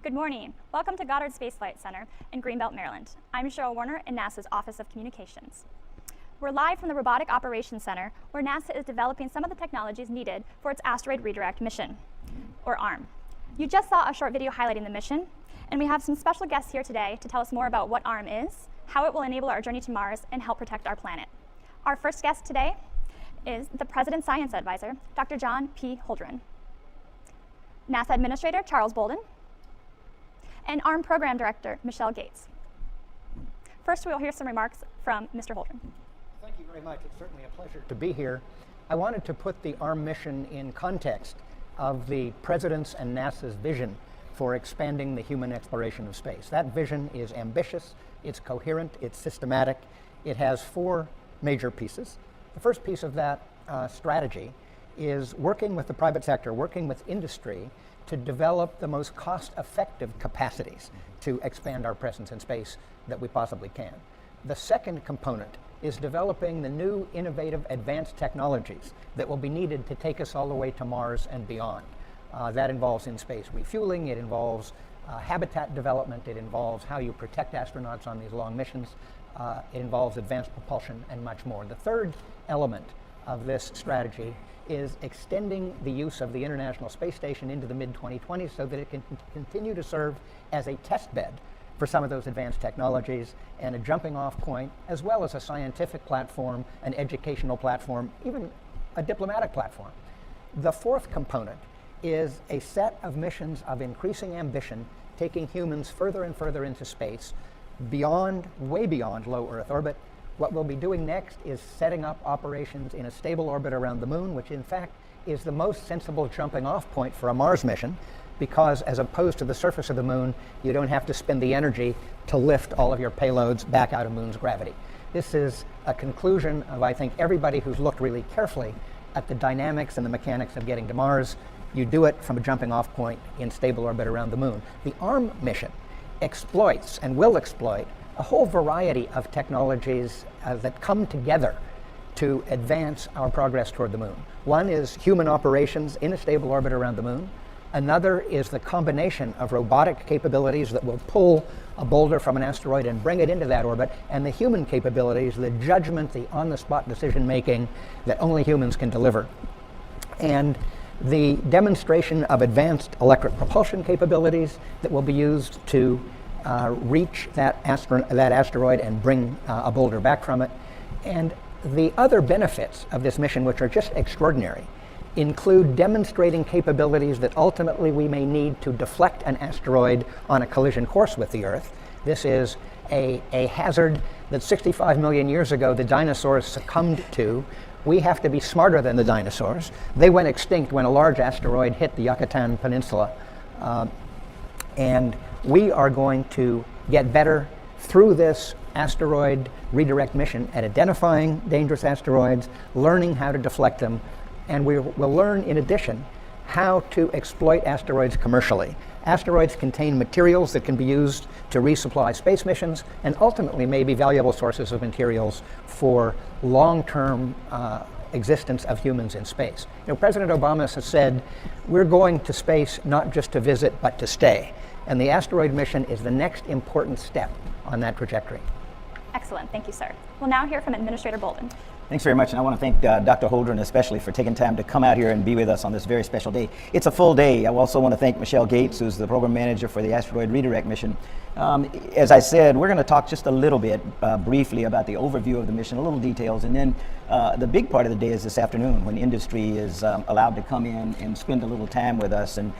Good morning. Welcome to Goddard Space Flight Center in Greenbelt, Maryland. I'm Cheryl Warner in NASA's Office of Communications. We're live from the Robotic Operations Center, where NASA is developing some of the technologies needed for its Asteroid Redirect mission, or ARM. You just saw a short video highlighting the mission, and we have some special guests here today to tell us more about what ARM is, how it will enable our journey to Mars, and help protect our planet. Our first guest today is the President's Science Advisor, Dr. John P. Holdren, NASA Administrator Charles Bolden, and ARM Program Director Michelle Gates. First, we'll hear some remarks from Mr. Holdren. Thank you very much. It's certainly a pleasure to be here. I wanted to put the ARM mission in context of the President's and NASA's vision for expanding the human exploration of space. That vision is ambitious, it's coherent, it's systematic. It has four major pieces. The first piece of that strategy is working with the private sector, working with industry to develop the most cost-effective capacities to expand our presence in space that we possibly can. The second component is developing the new, innovative, advanced technologies that will be needed to take us all the way to Mars and beyond. That involves in-space refueling, it involves habitat development, it involves how you protect astronauts on these long missions, it involves advanced propulsion and much more. The third element of this strategy is extending the use of the International Space Station into the mid-2020s so that it can continue to serve as a test bed for some of those advanced technologies and a jumping off point, as well as a scientific platform, an educational platform, even a diplomatic platform. The fourth component is a set of missions of increasing ambition, taking humans further and further into space, beyond, way beyond low Earth orbit. What we'll be doing next is setting up operations in a stable orbit around the moon, which in fact is the most sensible jumping off point for a Mars mission, because as opposed to the surface of the moon, you don't have to spend the energy to lift all of your payloads back out of moon's gravity. This is a conclusion of, I think, everybody who's looked really carefully at the dynamics and the mechanics of getting to Mars. You do it from a jumping off point in stable orbit around the moon. The ARM mission exploits and will exploit a whole variety of technologies that come together to advance our progress toward the moon. One is human operations in a stable orbit around the moon. Another is the combination of robotic capabilities that will pull a boulder from an asteroid and bring it into that orbit, and the human capabilities, the judgment, the on-the-spot decision-making that only humans can deliver. And the demonstration of advanced electric propulsion capabilities that will be used to reach that asteroid and bring a boulder back from it. And the other benefits of this mission, which are just extraordinary, include demonstrating capabilities that ultimately we may need to deflect an asteroid on a collision course with the Earth. This is a hazard that 65 million years ago the dinosaurs succumbed to. We have to be smarter than the dinosaurs. They went extinct when a large asteroid hit the Yucatan Peninsula. And we are going to get better through this asteroid redirect mission at identifying dangerous asteroids, learning how to deflect them, and we'll learn in addition how to exploit asteroids commercially. Asteroids contain materials that can be used to resupply space missions and ultimately may be valuable sources of materials for long-term existence of humans in space. You know, President Obama has said, we're going to space not just to visit, but to stay. And the asteroid mission is the next important step on that trajectory. Excellent, thank you, sir. We'll now hear from Administrator Bolden. Thanks very much, and I want to thank Dr. Holdren especially for taking time to come out here and be with us on this very special day. It's a full day. I also want to thank Michelle Gates, who's the program manager for the Asteroid Redirect mission. As I said, we're going to talk just a little bit briefly about the overview of the mission, a little details, and then the big part of the day is this afternoon when industry is allowed to come in and spend a little time with us. And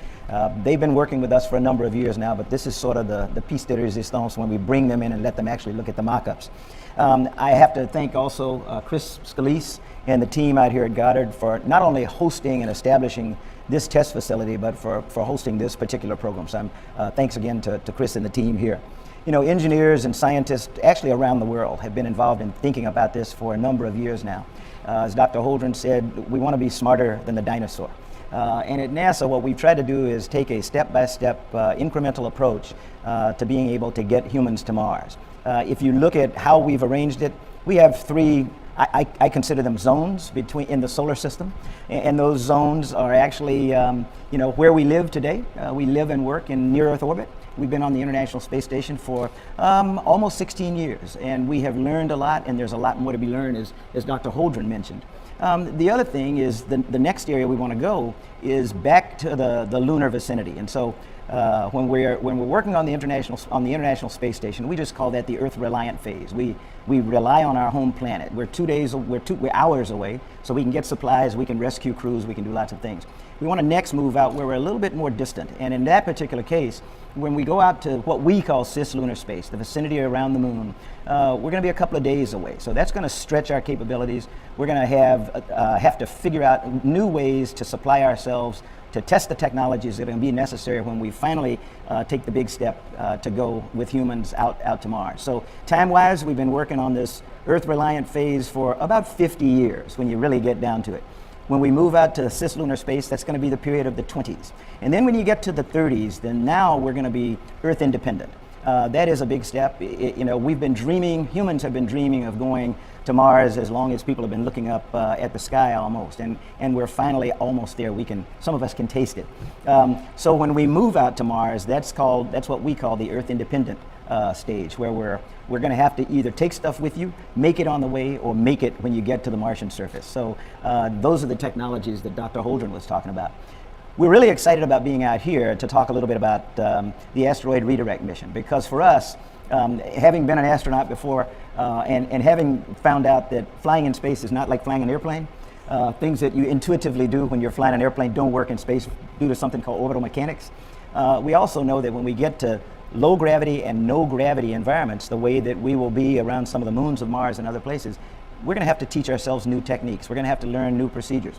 they've been working with us for a number of years now, but this is sort of the piece de resistance when we bring them in and let them actually look at the mock-ups. I have to thank also Chris Scalise and the team out here at Goddard for not only hosting and establishing this test facility, but for hosting this particular program. So thanks again to Chris and the team here. You know, engineers and scientists actually around the world have been involved in thinking about this for a number of years now. As Dr. Holdren said, we want to be smarter than the dinosaur. And at NASA, what we've tried to do is take a step-by-step incremental approach to being able to get humans to Mars. If you look at how we've arranged it, we have three I consider them zones in the solar system, and those zones are actually where we live today. We live and work in near Earth orbit. We've been on the International Space Station for almost 16 years, and we have learned a lot, and there's a lot more to be learned, as Dr. Holdren mentioned. The other thing is the next area we want to go is back to the lunar vicinity, and so when we're working on the International Space Station, we just call that the Earth reliant phase. We rely on our home planet. We're hours away, so we can get supplies, we can rescue crews, we can do lots of things. We want to next move out where we're a little bit more distant, and in that particular case, when we go out to what we call cislunar space, the vicinity around the moon, we're going to be a couple of days away. So that's going to stretch our capabilities. We're going to have to figure out new ways to supply ourselves, to test the technologies that are going to be necessary when we finally take the big step to go with humans out to Mars. So time-wise, we've been working on this Earth-reliant phase for about 50 years when you really get down to it. When we move out to cislunar space, that's going to be the period of the 20s. And then when you get to the 30s, then now we're going to be Earth independent. That is a big step. We've been dreaming, humans have been dreaming of going to Mars as long as people have been looking up at the sky almost, and we're finally almost there. Some of us can taste it. So when we move out to Mars, that's what we call the Earth independent stage, where we're going to have to either take stuff with you, make it on the way, or make it when you get to the Martian surface. So those are the technologies that Dr. Holdren was talking about. We're really excited about being out here to talk a little bit about the asteroid redirect mission, because for us, having been an astronaut before and having found out that flying in space is not like flying an airplane, things that you intuitively do when you're flying an airplane don't work in space due to something called orbital mechanics. We also know that when we get to low gravity and no gravity environments, the way that we will be around some of the moons of Mars and other places, we're going to have to teach ourselves new techniques. We're going to have to learn new procedures.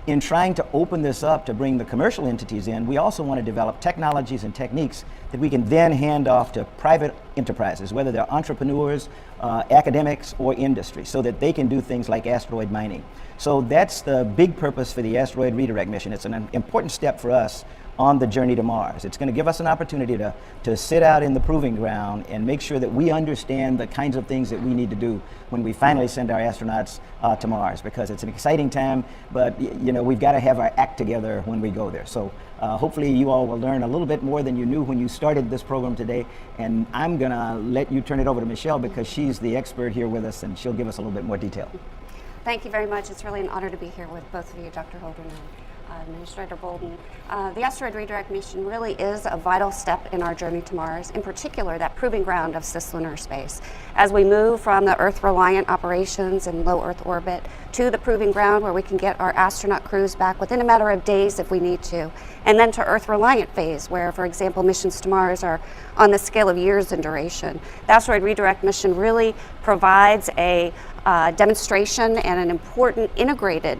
In trying to open this up to bring the commercial entities in, we also want to develop technologies and techniques that we can then hand off to private enterprises, whether they're entrepreneurs, academics, or industry, so that they can do things like asteroid mining. So that's the big purpose for the asteroid redirect mission. It's an important step for us on the journey to Mars. It's going to give us an opportunity to sit out in the proving ground and make sure that we understand the kinds of things that we need to do when we finally send our astronauts to Mars, because it's an exciting time, but we've got to have our act together when we go there. So hopefully you all will learn a little bit more than you knew when you started this program today, and I'm going to let you turn it over to Michelle, because she's the expert here with us, and she'll give us a little bit more detail. Thank you very much. It's really an honor to be here with both of you, Dr. Holdren and Administrator Bolden. The asteroid redirect mission really is a vital step in our journey to Mars, in particular that proving ground of cislunar space. As we move from the Earth-reliant operations in low Earth orbit to the proving ground where we can get our astronaut crews back within a matter of days if we need to, and then to Earth-reliant phase where, for example, missions to Mars are on the scale of years in duration. The asteroid redirect mission really provides a demonstration and an important integrated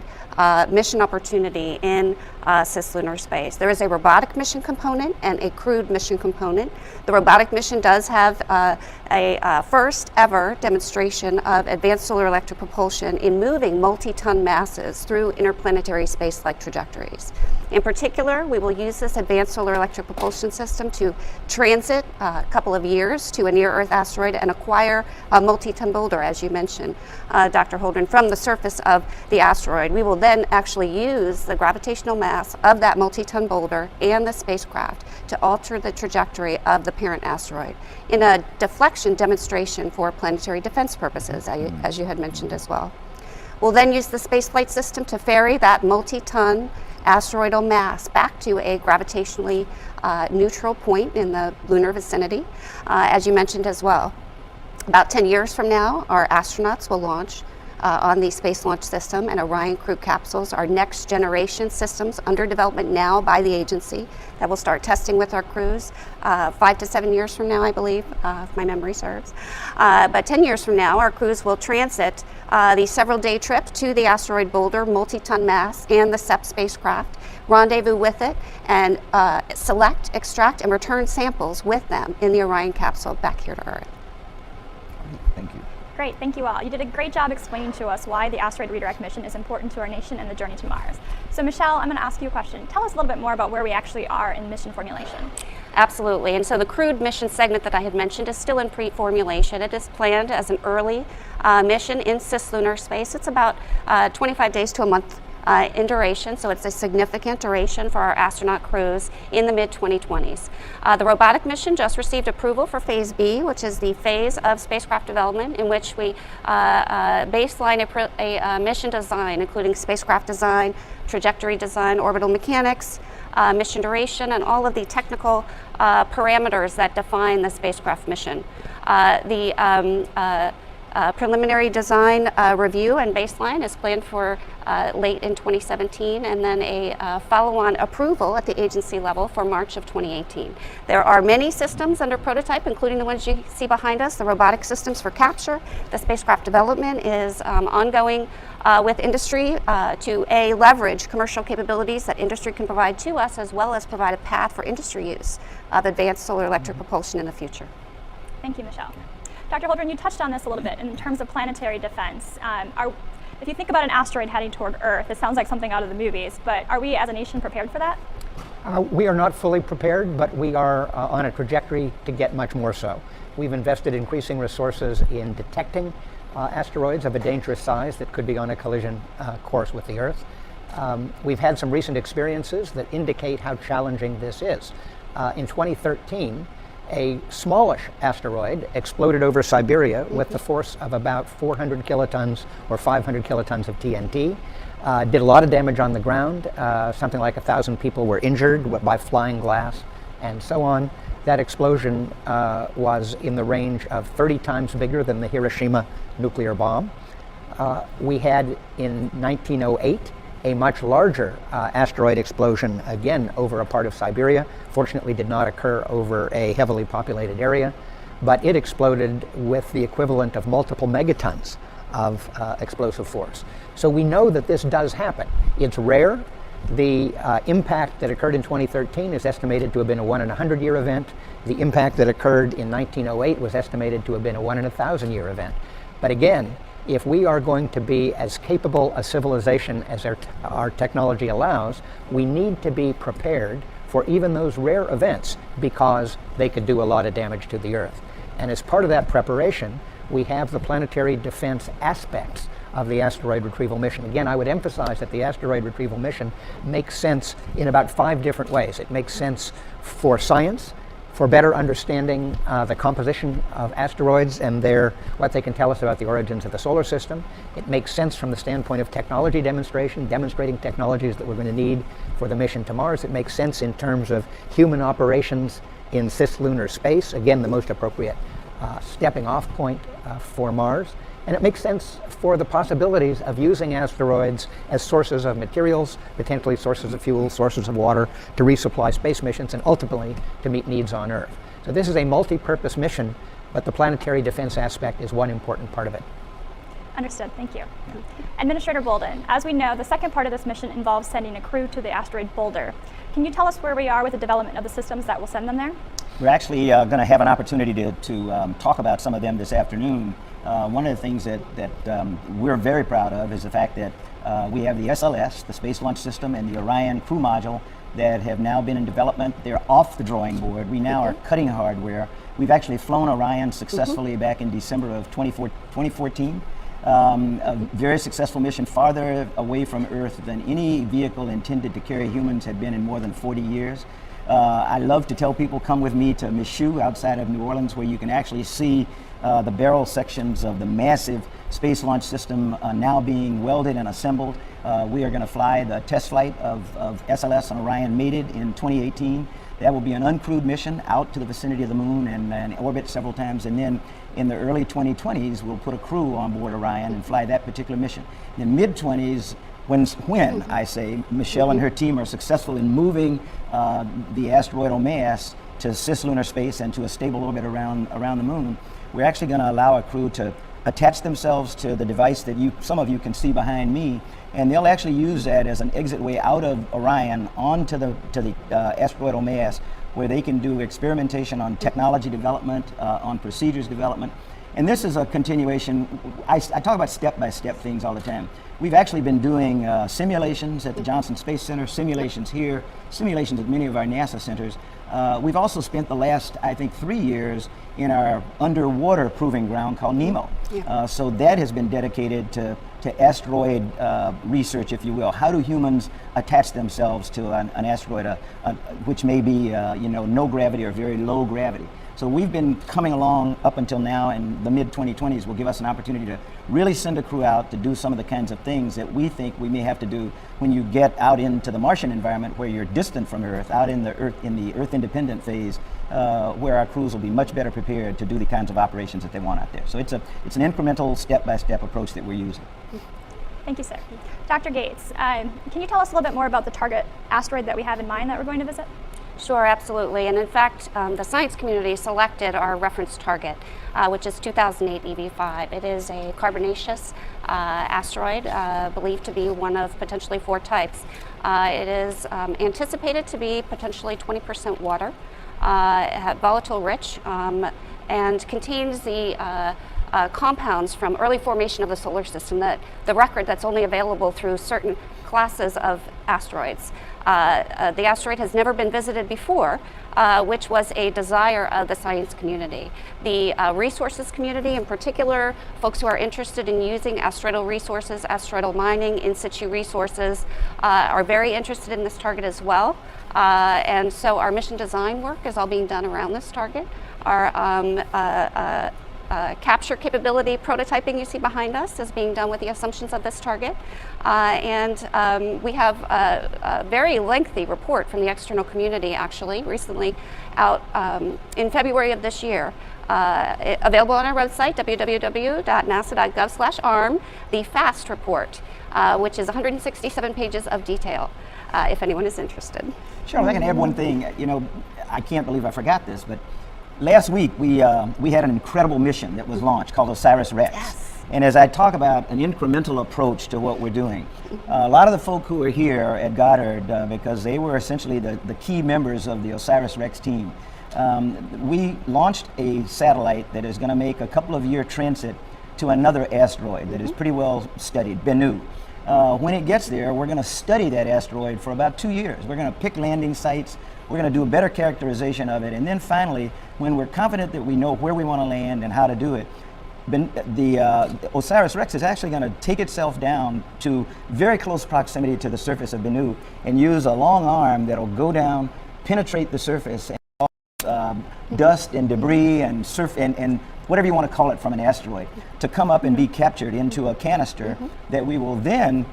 mission opportunity in cislunar space. There is a robotic mission component and a crewed mission component. The robotic mission does have a first ever demonstration of advanced solar electric propulsion in moving multi-ton masses through interplanetary space-like trajectories. In particular, we will use this advanced solar electric propulsion system to transit a couple of years to a near-Earth asteroid and acquire a multi-ton boulder, as you mentioned, Dr. Holdren, from the surface of the asteroid. We will then actually use the gravitational mass of that multi-ton boulder and the spacecraft to alter the trajectory of the parent asteroid in a deflection demonstration for planetary defense purposes, as you had mentioned as well. We'll then use the spaceflight system to ferry that multi-ton asteroidal mass back to a gravitationally neutral point in the lunar vicinity, as you mentioned as well. About 10 years from now, our astronauts will launch on the Space Launch System and Orion crew capsules, our next generation systems under development now by the agency that will start testing with our crews 5 to 7 years from now, I believe, if my memory serves. But 10 years from now, our crews will transit the several day trip to the asteroid boulder, multi-ton mass, and the SEP spacecraft, rendezvous with it, and select, extract, and return samples with them in the Orion capsule back here to Earth. Thank you. Great, thank you all. You did a great job explaining to us why the asteroid redirect mission is important to our nation and the journey to Mars. So Michelle, I'm going to ask you a question. Tell us a little bit more about where we actually are in mission formulation. Absolutely. And so the crewed mission segment that I had mentioned is still in pre-formulation. It is planned as an early mission in cislunar space. It's about 25 days to a month in duration, so it's a significant duration for our astronaut crews in the mid-2020s. The robotic mission just received approval for Phase B, which is the phase of spacecraft development in which we baseline a mission design, including spacecraft design, trajectory design, orbital mechanics, mission duration, and all of the technical parameters that define the spacecraft mission. Preliminary design review and baseline is planned for late in 2017, and then a follow-on approval at the agency level for March of 2018. There are many systems under prototype, including the ones you see behind us, the robotic systems for capture. The spacecraft development is ongoing with industry to leverage commercial capabilities that industry can provide to us, as well as provide a path for industry use of advanced solar electric propulsion in the future. Thank you, Michelle. Dr. Holdren, you touched on this a little bit in terms of planetary defense. If you think about an asteroid heading toward Earth, it sounds like something out of the movies, but are we as a nation prepared for that? We are not fully prepared, but we are on a trajectory to get much more so. We've invested increasing resources in detecting asteroids of a dangerous size that could be on a collision course with the Earth. We've had some recent experiences that indicate how challenging this is. In 2013, a smallish asteroid exploded over Siberia with the force of about 400 kilotons or 500 kilotons of TNT. Did a lot of damage on the ground. Something like 1,000 people were injured by flying glass and so on. That explosion was in the range of 30 times bigger than the Hiroshima nuclear bomb. We had in 1908 a much larger asteroid explosion, again over a part of Siberia. Fortunately did not occur over a heavily populated area, but it exploded with the equivalent of multiple megatons of explosive force. So we know that this does happen. It's rare. The impact that occurred in 2013 is estimated to have been a 1 in 100 year event. The impact that occurred in 1908 was estimated to have been a 1 in 1,000 year event. But again, if we are going to be as capable a civilization as our technology allows, we need to be prepared for even those rare events because they could do a lot of damage to the Earth. And as part of that preparation, we have the planetary defense aspects of the asteroid retrieval mission. Again, I would emphasize that the asteroid retrieval mission makes sense in about 5 different ways. It makes sense for science, for better understanding the composition of asteroids and what they can tell us about the origins of the solar system. It makes sense from the standpoint of technology demonstration, demonstrating technologies that we're going to need for the mission to Mars. It makes sense in terms of human operations in cislunar space, again, the most appropriate stepping off point for Mars. And it makes sense for the possibilities of using asteroids as sources of materials, potentially sources of fuel, sources of water, to resupply space missions and ultimately to meet needs on Earth. So this is a multi-purpose mission, but the planetary defense aspect is one important part of it. Understood, thank you. Administrator Bolden, as we know, the second part of this mission involves sending a crew to the asteroid Boulder. Can you tell us where we are with the development of the systems that will send them there? We're actually going to have an opportunity to talk about some of them this afternoon. One of the things that we're very proud of is the fact that we have the SLS, the Space Launch System, and the Orion crew module that have now been in development. They're off the drawing board. We now are cutting hardware. We've actually flown Orion successfully back in December of 2014. A very successful mission, farther away from Earth than any vehicle intended to carry humans had been in more than 40 years. I love to tell people, come with me to Michoud outside of New Orleans, where you can actually see the barrel sections of the massive Space Launch System now being welded and assembled. We are going to fly the test flight of SLS and Orion mated in 2018. That will be an uncrewed mission out to the vicinity of the moon and orbit several times, and then in the early 2020s we'll put a crew on board Orion and fly that particular mission. In the mid-20s, when I say Michelle and her team are successful in moving the asteroidal mass to cislunar space and to a stable orbit around the moon, we're actually going to allow a crew to attach themselves to the device that some of you can see behind me, and they'll actually use that as an exit way out of Orion onto the asteroidal mass, where they can do experimentation on technology development, on procedures development, And this is a continuation. I talk about step-by-step things all the time. We've actually been doing simulations at the Johnson Space Center, simulations here, simulations at many of our NASA centers. We've also spent the last, I think, 3 years in our underwater proving ground called NEMO. So that has been dedicated to asteroid research, if you will. How do humans attach themselves to an asteroid, which may be no gravity or very low gravity? So we've been coming along up until now, and the mid-2020s will give us an opportunity to really send a crew out to do some of the kinds of things that we think we may have to do when you get out into the Martian environment, where you're distant from Earth, out in the Earth independent phase, where our crews will be much better prepared to do the kinds of operations that they want out there. So it's an incremental, step-by-step approach that we're using. Thank you, sir. Dr. Gates, can you tell us a little bit more about the target asteroid that we have in mind that we're going to visit? Sure, absolutely. And in fact, the science community selected our reference target, which is 2008 EV5. It is a carbonaceous asteroid, believed to be one of potentially 4 types. It is anticipated to be potentially 20% water, volatile rich, and contains the compounds from early formation of the solar system, the record that's only available through certain classes of asteroids. The asteroid has never been visited before, which was a desire of the science community. The resources community, in particular, folks who are interested in using asteroidal resources, asteroidal mining, in situ resources, are very interested in this target as well. And so our mission design work is all being done around this target. Our capture capability prototyping you see behind us is being done with the assumptions of this target. We have a very lengthy report from the external community, actually, recently out in February of this year. Available on our website, www.nasa.gov/ARM, the FAST report, which is 167 pages of detail, if anyone is interested. Sure, if I can add one thing. I can't believe I forgot this, but last week we had an incredible mission that was launched called OSIRIS-REx. Yes. And as I talk about an incremental approach to what we're doing, a lot of the folk who are here at Goddard, because they were essentially the key members of the OSIRIS-REx team, we launched a satellite that is going to make a couple of year transit to another asteroid that is pretty well studied, Bennu. When it gets there, we're going to study that asteroid for about 2 years. We're going to pick landing sites. We're going to do a better characterization of it. And then finally, when we're confident that we know where we want to land and how to do it, the OSIRIS-REx is actually going to take itself down to very close proximity to the surface of Bennu and use a long arm that'll go down, penetrate the surface, and dust and debris and and whatever you want to call it from an asteroid, to come up and be captured into a canister that we will then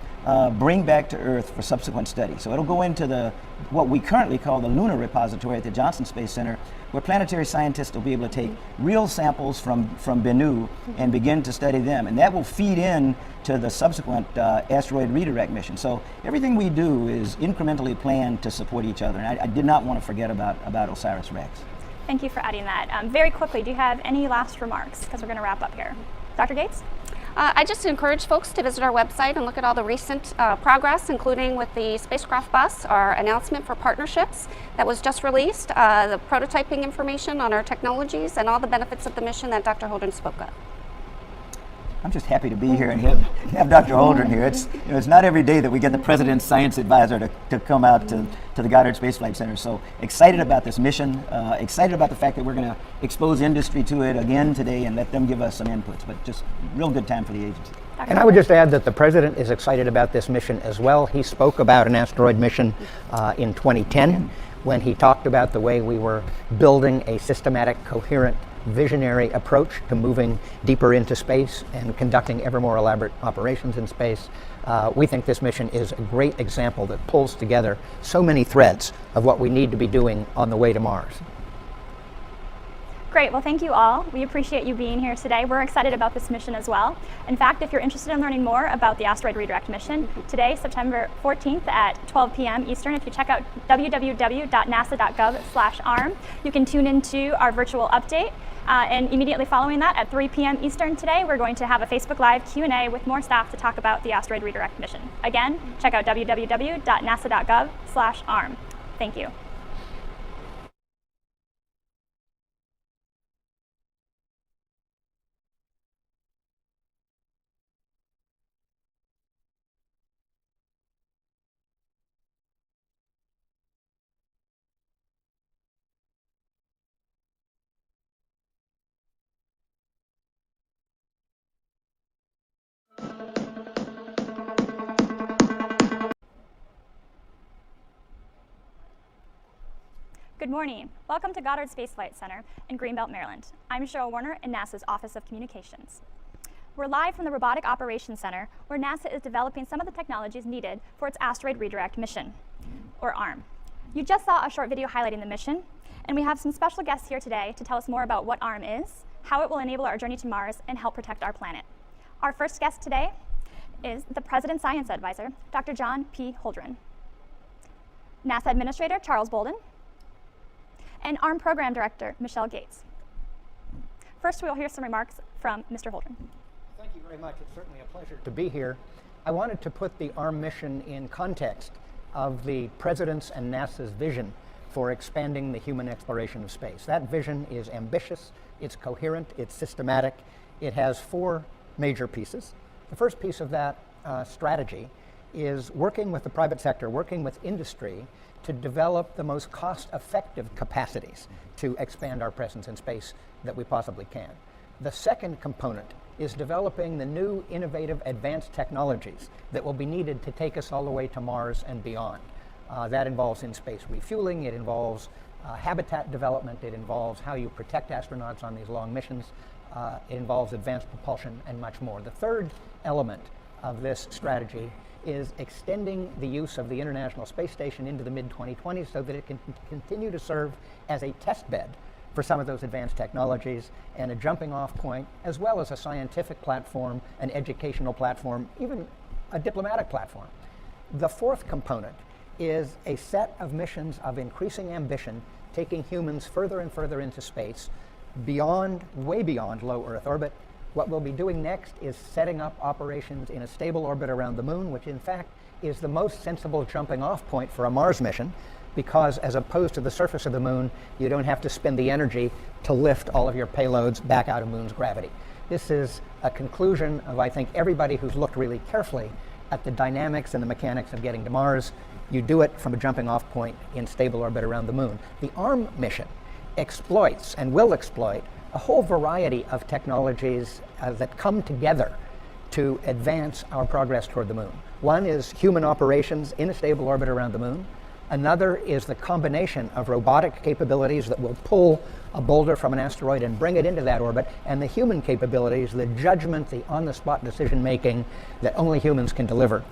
bring back to Earth for subsequent study. So it'll go into what we currently call the Lunar Repository at the Johnson Space Center, where planetary scientists will be able to take real samples from Bennu and begin to study them. And that will feed in to the subsequent asteroid redirect mission. So everything we do is incrementally planned to support each other. And I did not want to forget about OSIRIS-REx. Thank you for adding that. Very quickly, do you have any last remarks? Because we're going to wrap up here. Dr. Gates? I just encourage folks to visit our website and look at all the recent progress, including with the spacecraft bus, our announcement for partnerships that was just released, the prototyping information on our technologies, and all the benefits of the mission that Dr. Holdren spoke of. I'm just happy to be here and have Dr. Holdren here. It's not every day that we get the President's Science Advisor to come out to the Goddard Space Flight Center. So excited about this mission, excited about the fact that we're going to expose industry to it again today and let them give us some inputs. But just real good time for the agency. And I would just add that the President is excited about this mission as well. He spoke about an asteroid mission in 2010 when he talked about the way we were building a systematic, coherent, visionary approach to moving deeper into space and conducting ever more elaborate operations in space. We think this mission is a great example that pulls together so many threads of what we need to be doing on the way to Mars. Great, well thank you all. We appreciate you being here today. We're excited about this mission as well. In fact, if you're interested in learning more about the Asteroid Redirect mission, today, September 14th at 12 p.m. Eastern, if you check out www.nasa.gov/ARM, you can tune into our virtual update. And immediately following that, at 3 p.m. Eastern today, we're going to have a Facebook Live Q&A with more staff to talk about the Asteroid Redirect mission. Again, check out www.nasa.gov/ARM. Thank you. Good morning. Welcome to Goddard Space Flight Center in Greenbelt, Maryland. I'm Cheryl Warner in NASA's Office of Communications. We're live from the Robotic Operations Center, where NASA is developing some of the technologies needed for its Asteroid Redirect mission, or ARM. You just saw a short video highlighting the mission, and we have some special guests here today to tell us more about what ARM is, how it will enable our journey to Mars, and help protect our planet. Our first guest today is the President's Science Advisor, Dr. John P. Holdren, NASA Administrator Charles Bolden, and ARM Program Director Michelle Gates. First, we'll hear some remarks from Mr. Holdren. Thank you very much. It's certainly a pleasure to be here. I wanted to put the ARM mission in context of the President's and NASA's vision for expanding the human exploration of space. That vision is ambitious, it's coherent, it's systematic. It has four major pieces. The first piece of that strategy is working with the private sector, working with industry to develop the most cost-effective capacities to expand our presence in space that we possibly can. The second component is developing the new innovative advanced technologies that will be needed to take us all the way to Mars and beyond. That involves in-space refueling, it involves habitat development, it involves how you protect astronauts on these long missions, it involves advanced propulsion and much more. The third element of this strategy is extending the use of the International Space Station into the mid-2020s so that it can continue to serve as a test bed for some of those advanced technologies and a jumping off point, as well as a scientific platform, an educational platform, even a diplomatic platform. The fourth component is a set of missions of increasing ambition, taking humans further and further into space, beyond, way beyond low Earth orbit. What we'll be doing next is setting up operations in a stable orbit around the moon, which in fact is the most sensible jumping off point for a Mars mission, because as opposed to the surface of the moon, you don't have to spend the energy to lift all of your payloads back out of moon's gravity. This is a conclusion of, I think, everybody who's looked really carefully at the dynamics and the mechanics of getting to Mars. You do it from a jumping off point in stable orbit around the moon. The ARM mission exploits and will exploit a whole variety of technologies that come together to advance our progress toward the moon. One is human operations in a stable orbit around the moon. Another is the combination of robotic capabilities that will pull a boulder from an asteroid and bring it into that orbit, and the human capabilities, the judgment, the on-the-spot decision-making that only humans can deliver.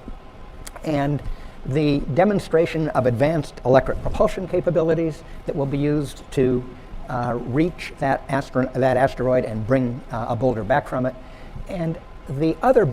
And the demonstration of advanced electric propulsion capabilities that will be used to reach that asteroid and bring a boulder back from it. And the other